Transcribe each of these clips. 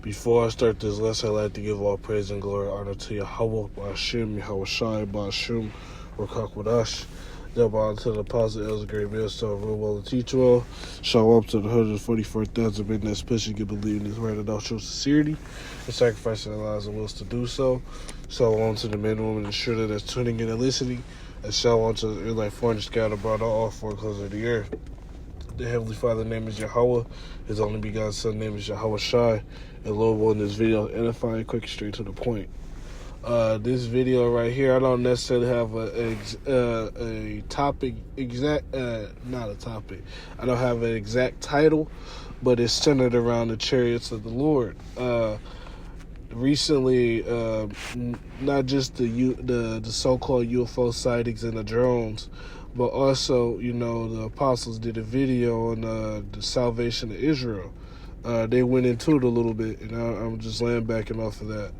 Before I start this lesson, I'd like to give all praise and glory and honor to Yahweh, Ba'ashem, Yahweh Shai, Ba'ashem, Rakak Wadash. Double honor to the Apostle, Elder Great Millstone, real well and teach well. Show up to the 144,000 men that's pushing and believing this right without show sincerity and sacrificing their lives and wills to do so. Show on to the men, women, and children that's tuning in and listening. And show on to the Israelite foreigners scattered abroad on all four corners of the earth. The Heavenly Father's name is Yahweh. His only begotten Son's name is Yahweh Shai. And Lord will in this video edify, quick, straight to the point. This video right here, I don't necessarily have a topic not a topic. I don't have an exact title, but it's centered around the chariots of the Lord. Recently, not just the so-called UFO sightings and the drones, but also, the apostles did a video on the salvation of Israel. They went into it a little bit, and I'm just laying back and off of that.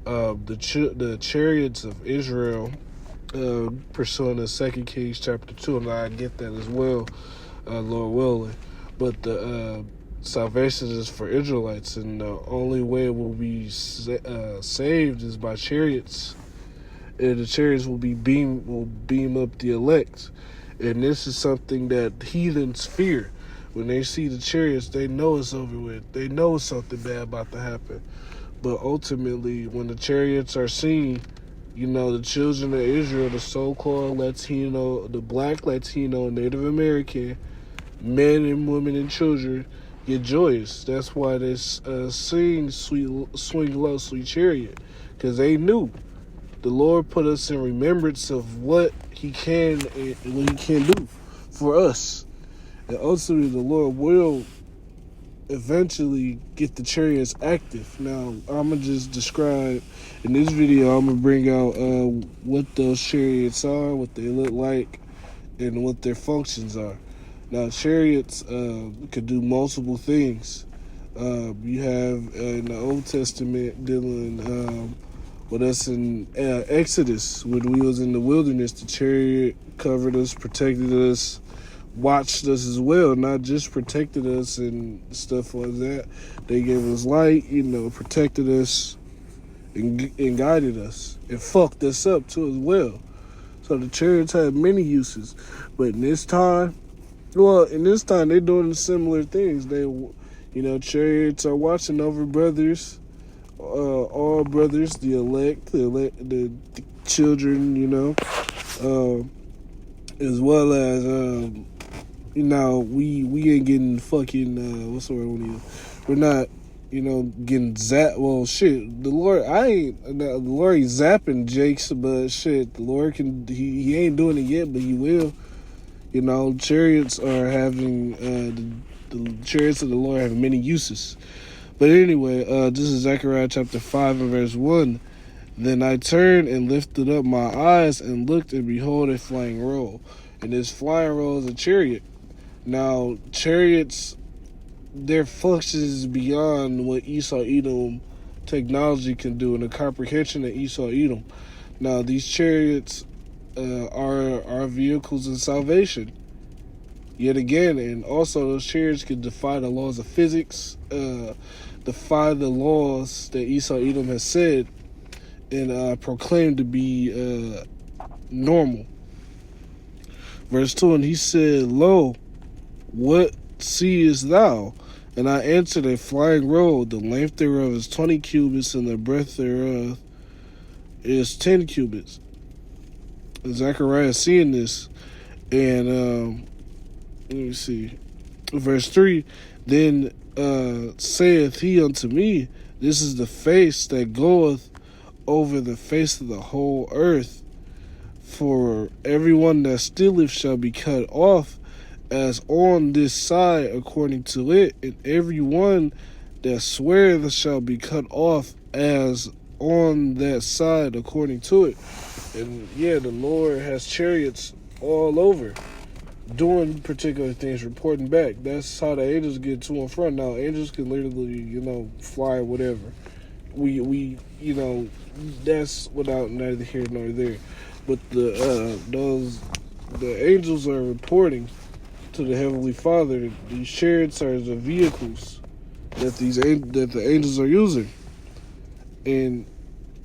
The Chariots of Israel, pursuing the 2 Kings chapter 2, and I get that as well, Lord willing. But the salvation is for Israelites, and the only way it will be saved is by chariots. And the chariots will beam up the elect. And this is something that heathens fear. When they see the chariots, they know it's over with. They know something bad about to happen. But ultimately, when the chariots are seen, the children of Israel, the so-called Latino, the black Latino, Native American, men and women and children get joyous. That's why they sing Swing Low, Sweet Chariot. Because they knew the Lord put us in remembrance of what He can do for us. And ultimately, the Lord will eventually get the chariots active. Now, I'm going to just describe, in this video, I'm going to bring out what those chariots are, what they look like, and what their functions are. Now, chariots could do multiple things. You have in the Old Testament dealing with us in Exodus, when we was in the wilderness, the chariot covered us, protected us, watched us as well, not just protected us and stuff like that. They gave us light, protected us and guided us and fucked us up too as well. So the chariots had many uses, but in this time they're doing similar things. They, chariots are watching over brothers, all brothers, the elect, the children, as well as we ain't getting fucking what's the word? We're not getting zapped. Well, shit, the Lord ain't zapping Jakes, but shit, the Lord can. He ain't doing it yet, but He will. Chariots are having the chariots of the Lord have many uses. But anyway, this is Zechariah chapter 5 and verse 1. Then I turned and lifted up my eyes and looked, and behold, a flying roll. And this flying roll is a chariot. Now, chariots, their function is beyond what Esau-Edom technology can do and the comprehension of Esau-Edom. Now, these chariots are vehicles of salvation. Yet again, and also those chariots can defy the laws of physics, defy the laws that Esau-Edom has said, and proclaimed to be normal. Verse 2, and he said, Lo, what seest thou? And I answered, a flying roll. The length thereof is 20 cubits, and the breadth thereof is 10 cubits. And Zechariah seeing this, and let me see. Verse 3, then saith he unto me, this is the face that goeth over the face of the whole earth. For everyone that stealeth shall be cut off as on this side according to it, and everyone that sweareth shall be cut off as on that side according to it. And yeah, the Lord has chariots all over doing particular things, reporting back. That's how the angels get to and from. Now, angels can literally, fly or whatever. We that's without neither here nor there. But the angels are reporting to the Heavenly Father. These chariots are the vehicles that the angels are using. And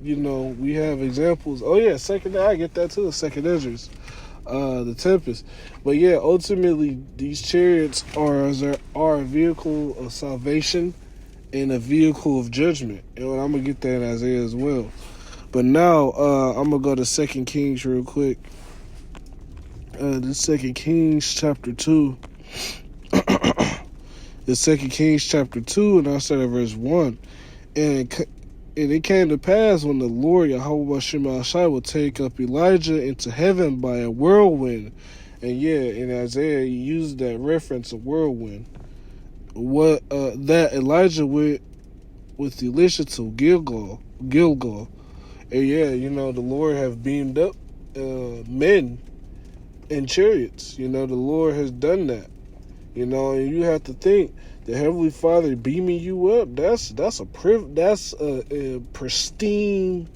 we have examples. Oh yeah, I get that too. Second Esdras, the Tempest. But yeah, ultimately these chariots are a vehicle of salvation and a vehicle of judgment. And I'm gonna get that in Isaiah as well. But now I'm gonna go to 2 Kings real quick. The 2 Kings chapter 2. The 2 Kings chapter 2, and I'll start at verse 1. And it came to pass when the Lord Yahweh Shai will take up Elijah into heaven by a whirlwind. And yeah, in Isaiah he used that reference, a whirlwind. What that Elijah went with Elisha to Gilgal. And yeah, the Lord have beamed up men in chariots. The Lord has done that. And you have to think, the Heavenly Father beaming you up, that's a pristine,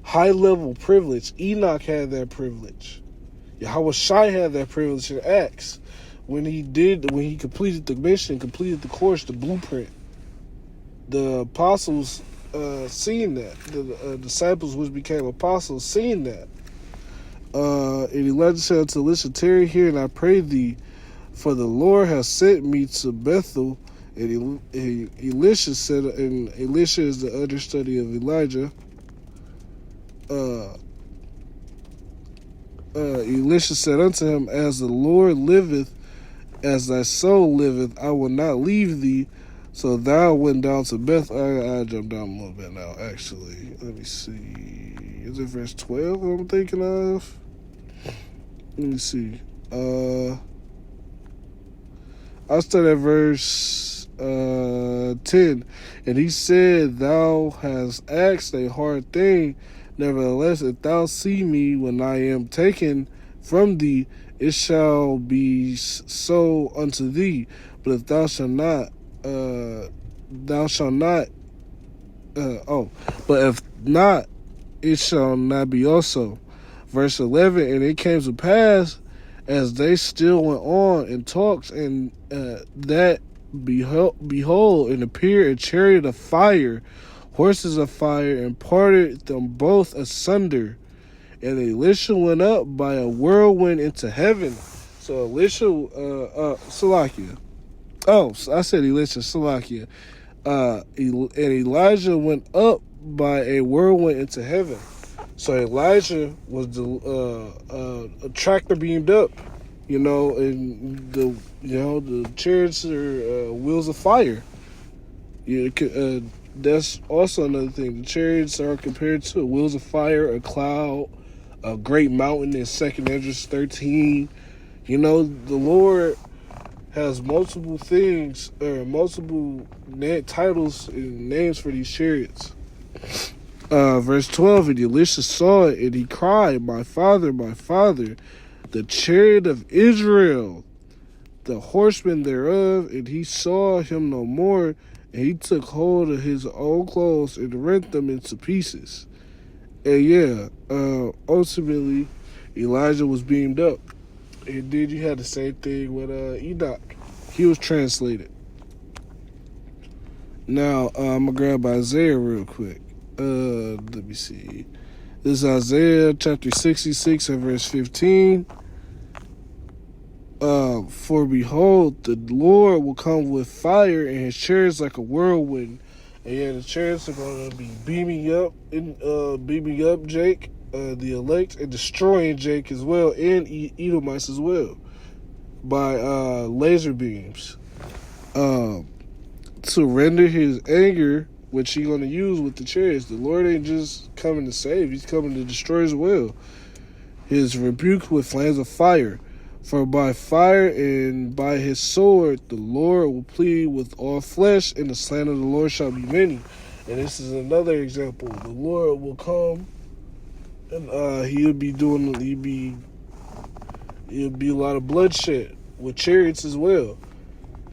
high-level privilege. Enoch had that privilege. Yahweh Shai had that privilege in Acts. When he completed the mission, completed the course, the blueprint, the apostles seen that. The disciples which became apostles seen that. And Elijah said unto Elisha, tarry here, and I pray thee, for the Lord has sent me to Bethel. And Elisha said, and Elisha is the understudy of Elijah. Elisha said unto him, as the Lord liveth, as thy soul liveth, I will not leave thee. So thou went down to Bethel. I jumped down a little bit now, actually. Let me see. Is it verse 12 I'm thinking of? Let me see. I'll start at verse 10. And he said, thou hast asked a hard thing. Nevertheless, if thou see me when I am taken from thee, it shall be so unto thee. But if thou shalt not, but if not, it shall not be also. Verse 11, and it came to pass, as they still went on and talked, and that behold, and appeared a chariot of fire, horses of fire, and parted them both asunder. And Elisha went up by a whirlwind into heaven. So Elisha, Salakia. Oh, I said Elisha, Salakia. And Elijah went up by a whirlwind into heaven. So Elijah was a tractor beamed up, and the chariots are wheels of fire. That's also another thing. The chariots are compared to wheels of fire, a cloud, a great mountain in 2 Esdras 13. The Lord has multiple things, multiple titles and names for these chariots. Verse 12, and Elisha saw it, and he cried, my father, the chariot of Israel, the horsemen thereof. And he saw him no more, and he took hold of his own clothes and rent them into pieces. And ultimately, Elijah was beamed up. And then you had the same thing with Enoch. He was translated. Now, I'm going to grab Isaiah real quick. Let me see. This is Isaiah chapter 66 and verse 15. For behold, the Lord will come with fire, and his chariots like a whirlwind. And the chariots are going to be beaming up Jake, the elect, and destroying Jake as well, and Edomites as well, by laser beams, to render his anger, which he's going to use with the chariots. The Lord ain't just coming to save, he's coming to destroy as well. His rebuke with flames of fire. For by fire and by his sword the Lord will plead with all flesh, and the slander of the Lord shall be many. And this is another example. The Lord will come, and he'll be a lot of bloodshed with chariots as well.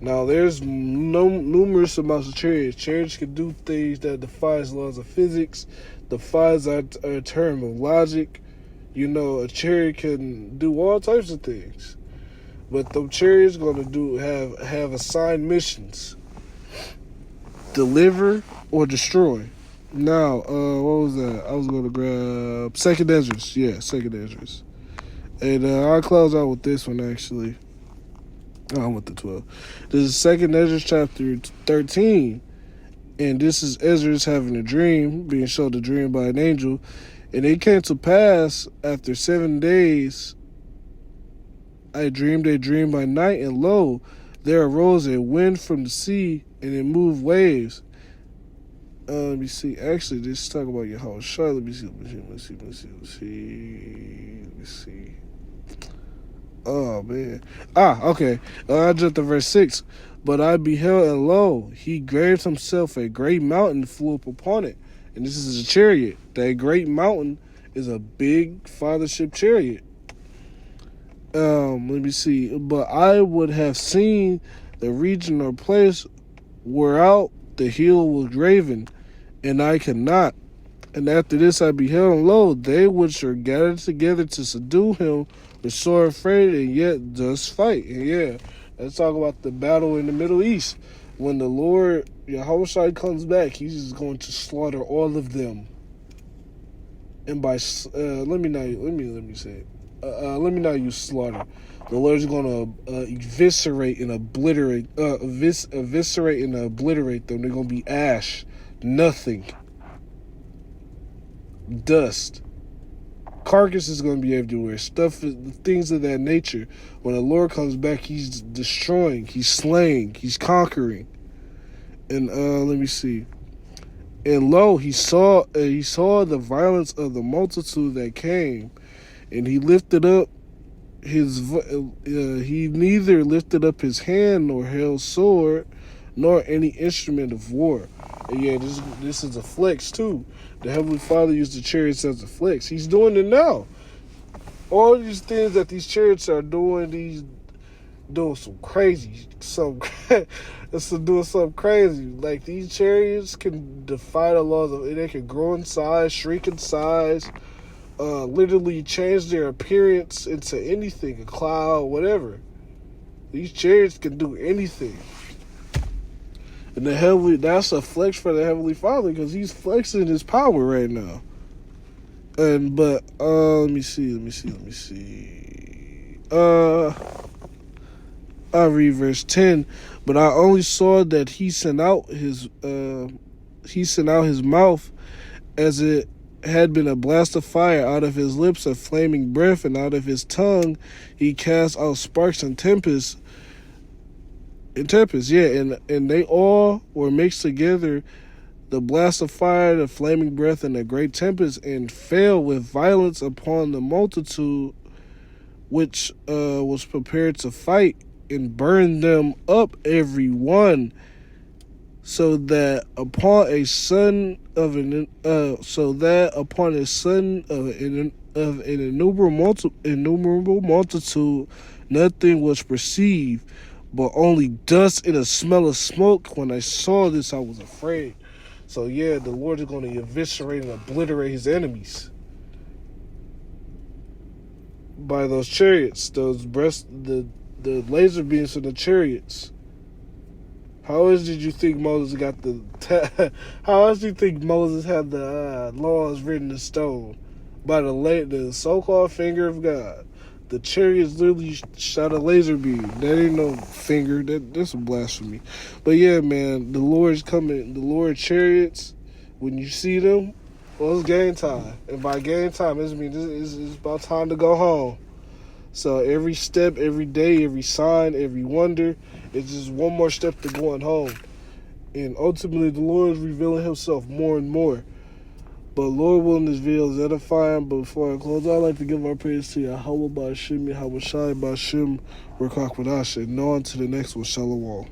Now, there's numerous amounts of chariots. Chariots can do things that defies laws of physics, defies our term of logic. A chariot can do all types of things. But the chariots going to have assigned missions. deliver or destroy. Now, what was that? I was going to grab Second Ezra's. Yeah, Second Ezra's. And I'll close out with this one, actually. Oh, I'm with the 12. This is Second Ezra's chapter 13. And this is Ezra's having a dream, being showed a dream by an angel. And it came to pass after 7 days, I dreamed a dream by night, and lo, there arose a wind from the sea, and it moved waves. Let me see. Actually, this talk about Yahweh Shai. Let me see. Oh, man. Okay. I jumped to verse 6. But I beheld, and lo, he graved himself a great mountain, flew up upon it. And this is a chariot. That great mountain is a big fathership chariot. Let me see. But I would have seen the region or place whereout the hill was graven, and I could not. And after this I beheld, and lo, they which are gathered together to subdue him were sore afraid, and yet does fight. And yeah, let's talk about the battle in the Middle East. When the Lord Yahweh comes back, he's just going to slaughter all of them. And by let me not use slaughter. The Lord's going to eviscerate and obliterate them. They're going to be ash, nothing, dust. Carcass is going to be everywhere. Things of that nature. When the Lord comes back, he's destroying, he's slaying, he's conquering. And let me see. And lo, he saw the violence of the multitude that came, and he lifted up he neither lifted up his hand nor held sword nor any instrument of war. And yeah, this is a flex too. The Heavenly Father used the chariots as a flex. He's doing it now. All these things that these chariots are doing, doing some crazy, doing something crazy. Like, these chariots can defy the laws of it. They can grow in size, shrink in size, literally change their appearance into anything, a cloud, whatever. These chariots can do anything. And that's a flex for the Heavenly Father, because he's flexing his power right now. But let me see. I'll read verse 10. But I only saw that he sent out his mouth as it had been a blast of fire, out of his lips a flaming breath, and out of his tongue he cast out sparks and tempests. And they all were mixed together, the blast of fire, the flaming breath, and the great tempest, and fell with violence upon the multitude which was prepared to fight, and burned them up every one, so that upon a son of an innumerable multitude nothing was perceived, but only dust and a smell of smoke. When I saw this, I was afraid. So yeah, the Lord is going to eviscerate and obliterate his enemies by those chariots, the laser beams from the chariots. How else did you think Moses got how else do you think Moses had the laws written in stone? By the so-called finger of God. The chariots literally shot a laser beam. That ain't no finger. That's a blasphemy. But yeah, man, the Lord's coming. The Lord chariots, when you see them, well, it's game time. And by game time, it means it's about time to go home. So every step, every day, every sign, every wonder, it's just one more step to going home. And ultimately, the Lord is revealing himself more and more. But Lord willing, this video is edifying. But before I close, I'd like to give our praise to Yahweh Ba'Shem, Yahweh Shai Ba'Shem, Rakak Wadash, and on to the next one, Shalom.